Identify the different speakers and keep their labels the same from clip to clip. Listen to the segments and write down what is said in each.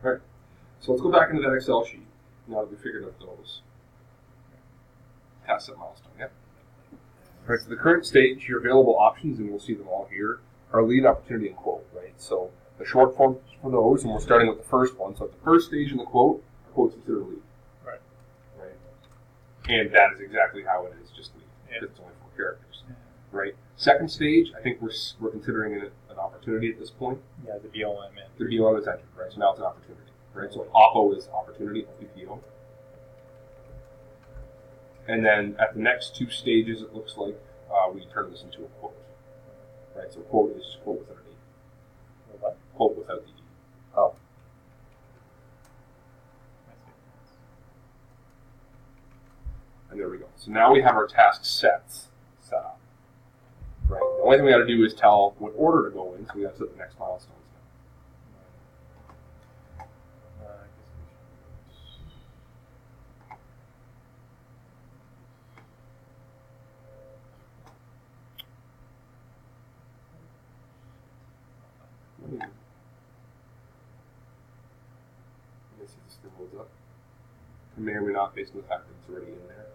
Speaker 1: All right. So let's go back into that Excel sheet now that we figured out those. Task set milestone, yep. All right, so the current stage, your available options, and we'll see them all here, are lead, opportunity, and quote, right? So the short form for those, and we're starting with the first one. So at the first stage in the quote, our quote's considered lead.
Speaker 2: Right.
Speaker 1: Right. And that is exactly how it is, just lead.
Speaker 2: Yeah.
Speaker 1: It's only 4 characters. Yeah. Right. Second stage, I think we're considering it an opportunity at this point.
Speaker 2: Yeah, the BOM in.
Speaker 1: The BOM is entered, right? So now it's an opportunity, right? So OPPO is opportunity, OPPO. And then at the next 2 stages, it looks like we turn this into a quote, right? So quote is just quote without an E.
Speaker 2: What?
Speaker 1: Quote without the E.
Speaker 2: Oh.
Speaker 1: And there we go. So now we have our task sets set up, right? The only thing we got to do is tell what order to go in, so we got to set the next milestones now. Let me see if this thing holds up. It may or may not, based on the fact that it's already in there.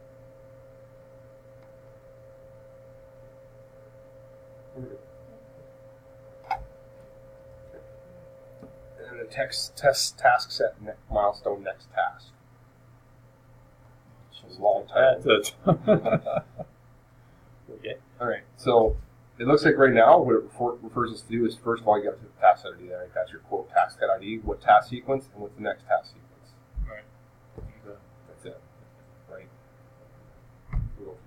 Speaker 1: Okay. And the task set milestone next task. It's a long time.
Speaker 2: That's it. Okay.
Speaker 1: All right. So it looks like right now what it refers us to do is, first of all, you got to put the task set ID there. That's your quote task set ID, what task sequence, and what's the next task sequence.
Speaker 2: Right. Okay.
Speaker 1: That's it. Right. We'll go from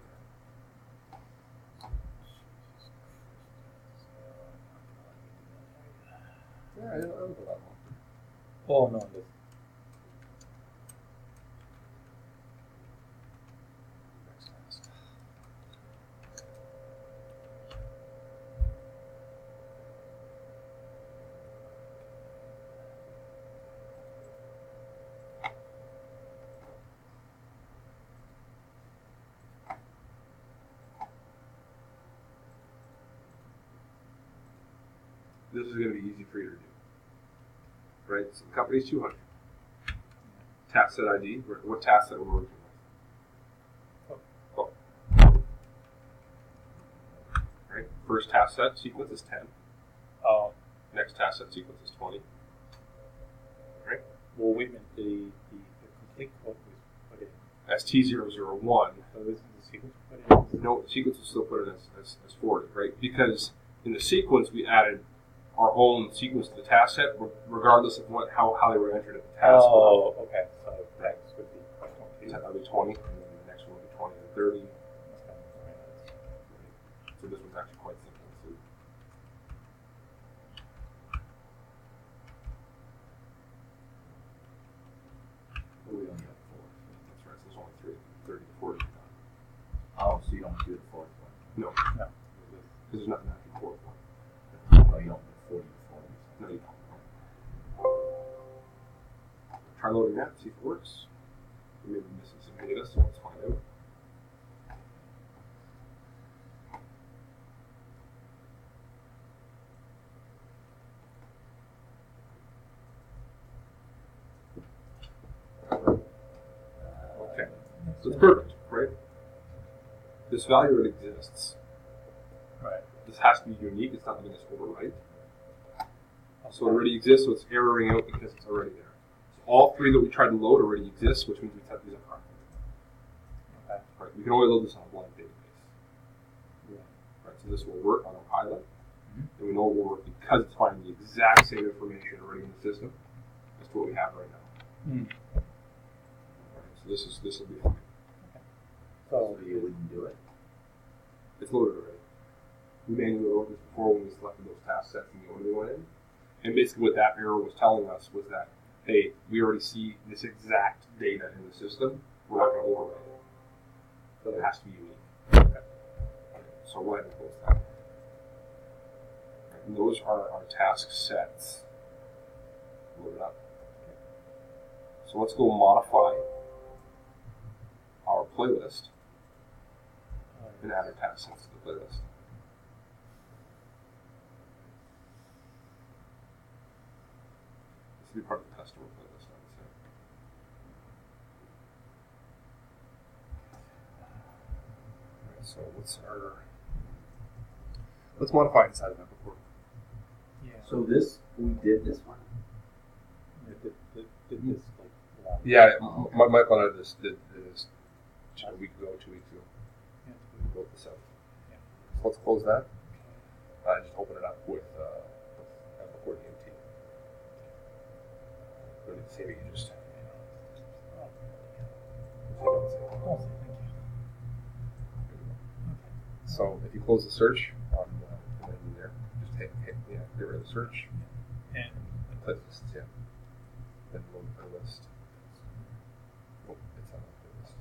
Speaker 1: there. Yeah, I don't know that one.
Speaker 2: Oh, no, this.
Speaker 1: Next task. This is going to be easy for you to do. Right? So the company's 200. Task set ID, what task set we're working with? Oh. Right? First task set sequence is 10.
Speaker 2: Oh.
Speaker 1: Next task set sequence is 20. Right?
Speaker 2: Well, wait a minute. The complete quote was put in.
Speaker 1: That's T001.
Speaker 2: So isn't the sequence put in?
Speaker 1: No, the sequence is still put in as forwarded, right? Because in the sequence we added our own sequence to the task set, regardless of how they were entered at the task.
Speaker 2: Oh, okay. So next would be 20.
Speaker 1: That'll be 20, and then the next one will be 20 and 30. So this one's actually quite simple too. We only have 4. That's right. So there's only 3, 30 to 40.
Speaker 3: Oh, so you don't do the fourth one?
Speaker 1: No.
Speaker 2: No.
Speaker 1: Because there's nothing after the 4th one.
Speaker 3: Oh, you don't do 40 to 40.
Speaker 1: No, you don't. Try loading that, see if it works. We may be missing some data, so let's find out. Okay, so it's perfect, right? This value already exists.
Speaker 2: Right.
Speaker 1: This has to be unique, it's not letting us overwrite. So it already exists, so it's erroring out because it's already there. So all 3 that we tried to load already exist, which means we set these up correctly.
Speaker 2: Okay.
Speaker 1: Right, we can only load this on a blind database.
Speaker 2: Yeah.
Speaker 1: Right, so this will work on a pilot, and we know it will work because it's finding the exact same information already in the system as to what we have right now.
Speaker 2: Mm.
Speaker 1: Right, so this will be fine.
Speaker 2: So
Speaker 3: So you wouldn't do it?
Speaker 1: It's loaded already. We manually loaded this before when we selected those task sets and the order they went in. And basically what that error was telling us was that, hey, we already see this exact data in the system. We're not going to overwrite it. So it has to be unique. Okay. So we'll go ahead and close that. Right, and those are our task sets. Load it up. So let's go modify our playlist and add our task sets to the playlist. be part of the customer playlist, I would say. Alright, so let's modify inside of that before.
Speaker 2: Yeah.
Speaker 3: So we did this one?
Speaker 2: Did this like last
Speaker 1: Yeah,
Speaker 3: Oh, okay.
Speaker 1: Michael and I did this a week ago, 2 weeks ago.
Speaker 2: Yeah.
Speaker 1: We built this out.
Speaker 2: Yeah.
Speaker 1: So let's close that. Just open it up with before DMT. Really, save it, you just.
Speaker 2: Oh, thank you.
Speaker 1: So if you close the search on the menu there, just hit get rid of the search.
Speaker 2: And
Speaker 1: Playlists, yeah. Then load the playlist. Oh, it's on the playlist.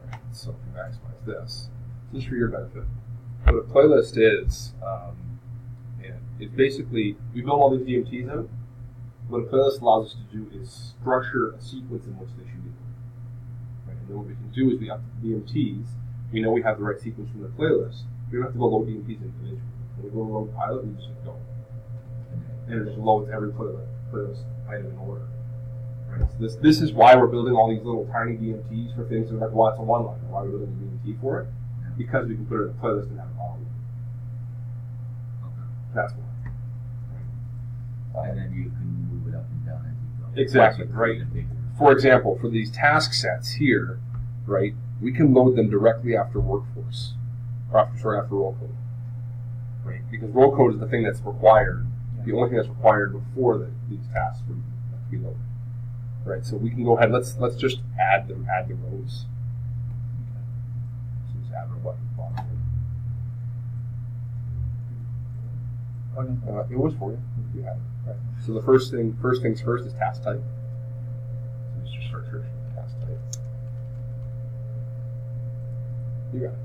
Speaker 1: Alright, so if you maximize this, just for your benefit, what a playlist is, and it's basically, we build all these DMTs out. What a playlist allows us to do is structure a sequence in which they should be. Right? And then what we can do is we have the DMTs, we know we have the right sequence from the playlist, we don't have to go load DMTs individually. When we go load pilot, we just go. And it just loads every playlist item in order. Right? So this is why we're building all these little tiny DMTs for things that are like, well, it's a one-liner. Why are we building a DMT for it? Because we can put it in a playlist and have it all. That's why.
Speaker 3: And then you can move it up and down as you go.
Speaker 1: Exactly,
Speaker 3: Once you
Speaker 1: right.
Speaker 3: create a bigger-
Speaker 1: For example, for these task sets here, right, we can load them directly after workforce, or after roll code, right? Because roll code is the thing that's required, the only thing that's required before these tasks would have to be loaded, right? So we can go ahead. Let's just add the rows. So just add a button. It was for you. You had it. Right. So the first things first is task type. So just start searching for task type. You got it.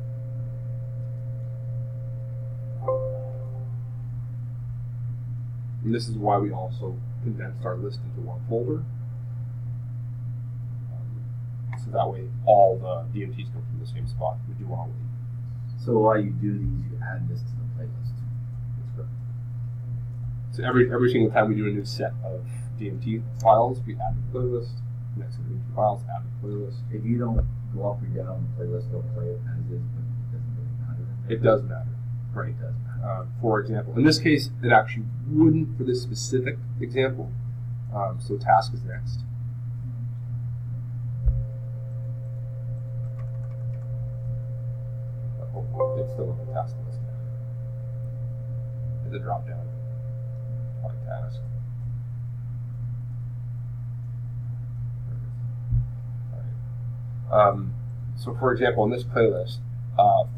Speaker 1: And this is why we also condensed our list into one folder. So that way all the DMTs come from the same spot. We do all of these.
Speaker 3: So while you do these, you add this to the playlist.
Speaker 1: That's correct. So every single time we do a new set of DMT files, we add the playlist. Next set of DMT files, add the playlist.
Speaker 3: If you don't go up or down the playlist, they'll play it as is, but it doesn't really matter.
Speaker 1: It does matter. Right.
Speaker 3: It does matter.
Speaker 1: For example, in this case, it actually wouldn't for this specific example. So task is next. It's still on the task list now. Hit the drop down. On task. Alright. So for example, in this playlist,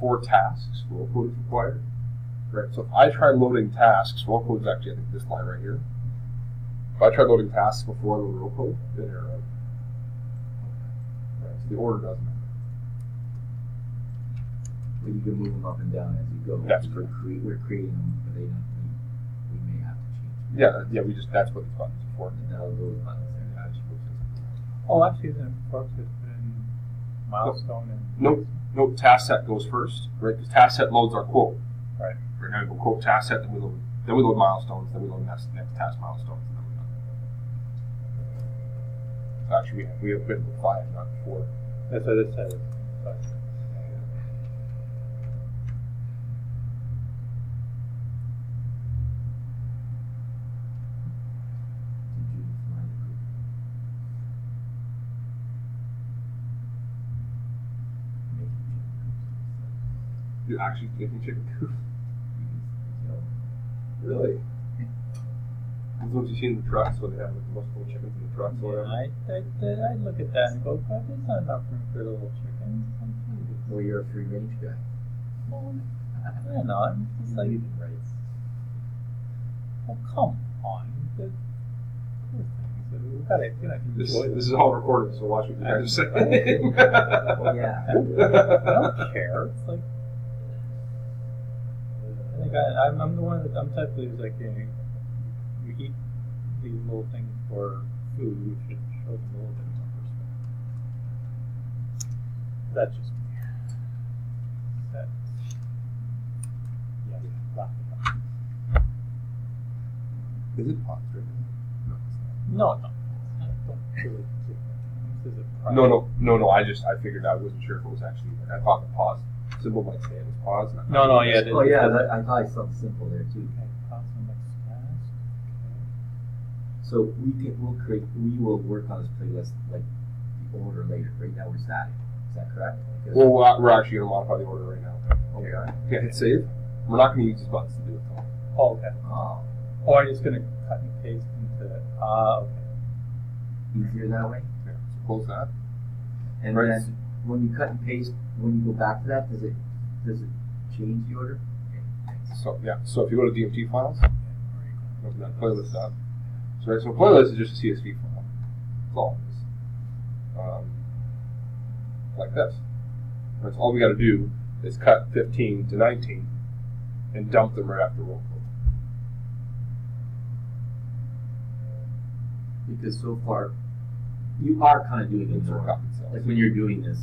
Speaker 1: 4 tasks, roll code is required. Right. So if I try loading tasks, roll code is actually I think this line right here. If I try loading tasks before the roll code, then error out. Right. So the order doesn't matter.
Speaker 3: But you can move them up and down as you go.
Speaker 1: That's correct.
Speaker 3: We're creating them, but they don't. We may have to change them.
Speaker 1: Yeah. We just that's what these buttons are for.
Speaker 3: And that'll go with buttons there.
Speaker 1: Yeah, just move things.
Speaker 2: oh, actually, then folks have put in milestone and
Speaker 1: Nope. Task set goes first, right? Because task set loads our quote.
Speaker 2: right.
Speaker 1: Right now we go quote task set, then we load milestones, then we load next task milestones, and then we're done. So actually we have been with 5, not 4.
Speaker 2: That's what it says. But,
Speaker 3: Did you find it?
Speaker 1: You're actually making chicken coop.
Speaker 3: So,
Speaker 1: Really? Those ones you see in the trucks where they have like multiple chickens in the trucks or whatever.
Speaker 2: I look at that and go, God, there's not enough room for little chickens.
Speaker 3: well, you're a free range guy.
Speaker 2: Well, they're not. It's like, well, come on. The poor things. We've got to enjoy
Speaker 1: This is all recorded, so watch what you guys are saying.
Speaker 3: Well, yeah.
Speaker 2: I don't care. It's like, I think I'm the one that I'm type who's like, you know, we eat these little things for food. We should show them a little bit more respect. That's just me. That, yeah, laugh about it.
Speaker 1: Is it paused right now?
Speaker 2: No, no. Don't really give this is a private.
Speaker 1: No. I figured I wasn't sure if it was actually. Like, I thought the pause symbol might say it was paused.
Speaker 2: No, yeah.
Speaker 3: Oh yeah, I thought I saw the symbol there too.
Speaker 2: Okay, pause the next task.
Speaker 3: So we will work on this playlist like the order later. Right now we're static. Is that correct? Because
Speaker 1: Well, we're actually going to modify the order right now. Okay. Yeah, hit save. We're not going to use these buttons to do it though.
Speaker 2: Oh, okay.
Speaker 3: oh,
Speaker 2: Oh, I'm just gonna cut and paste into. Okay.
Speaker 3: easier that way.
Speaker 1: Yeah. So close that.
Speaker 3: And
Speaker 1: Right.
Speaker 3: then when you cut and paste, when you go back to that, does it change the order?
Speaker 1: So yeah. So if you go to DMT files, open that playlist up. So right. So playlist is just a CSV file. That's all it is. Like this. Right, so all we got to do is cut 15 to 19 and dump them right after roll call.
Speaker 3: Because so far, you are kind of doing it
Speaker 1: Sort of
Speaker 3: more.
Speaker 1: copy cells.
Speaker 3: Like when you're doing this,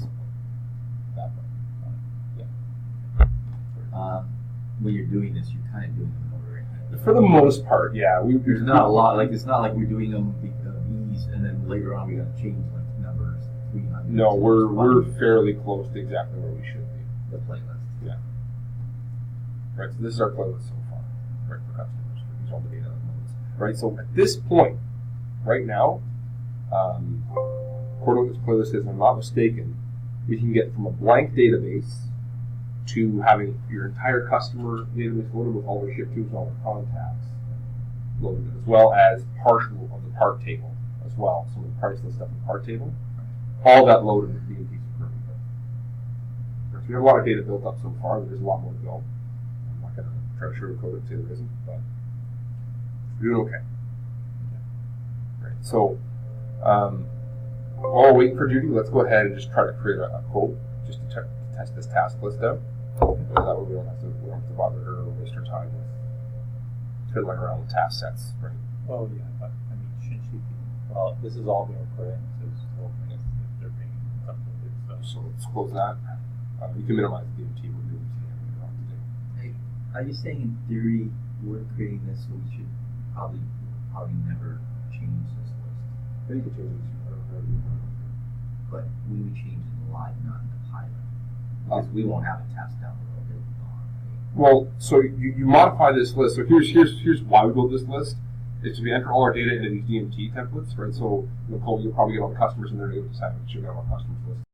Speaker 1: That way. Yeah.
Speaker 3: when you're doing this, you're kind of doing them in order. Right?
Speaker 1: For the most part, yeah.
Speaker 3: There's not a lot. Like it's not like we're doing them these, and then later on we got to change like numbers 300.
Speaker 1: No, we're fairly close to exactly where we should be.
Speaker 3: the playlist.
Speaker 1: Yeah. Right, so this is our playlist so far, right, for customers. These are all the data elements. Right, so at this point, right now, according to what this playlist is, if I'm not mistaken, we can get from a blank database to having your entire customer database loaded with all their ship tubes and all their contacts loaded, as well as partial of the part table as well. Some of the price list stuff in the part table. All that loaded with DMT superb. So we have a lot of data built up so far. There's a lot more to go. I'm not going to try to sugarcoat it and say there isn't, but we're doing okay. Right. So while we're waiting for Judy, let's go ahead and just try to create a quote just to test this task list out. And that way we don't have to bother her or waste her time with fiddling around with task sets. Right.
Speaker 2: Well, yeah, but I mean, shouldn't she be? Well, this is all being recorded, so it's the whole thing is if they're being uploaded.
Speaker 1: So let's close that. You can minimize the DMT. We're doing today.
Speaker 3: Hey, are you saying in theory we're creating this, so we should probably never change this list?
Speaker 1: You can change it.
Speaker 3: But we would change it live, not in the pilot, because we won't have a test down the road. It'll be gone, right?
Speaker 1: Well, so you modify this list. So here's why we build this list. Is we enter all our data into these DMT templates, right? So Nicole, you'll probably get all the customers in there to decide which you're going to have on customers list.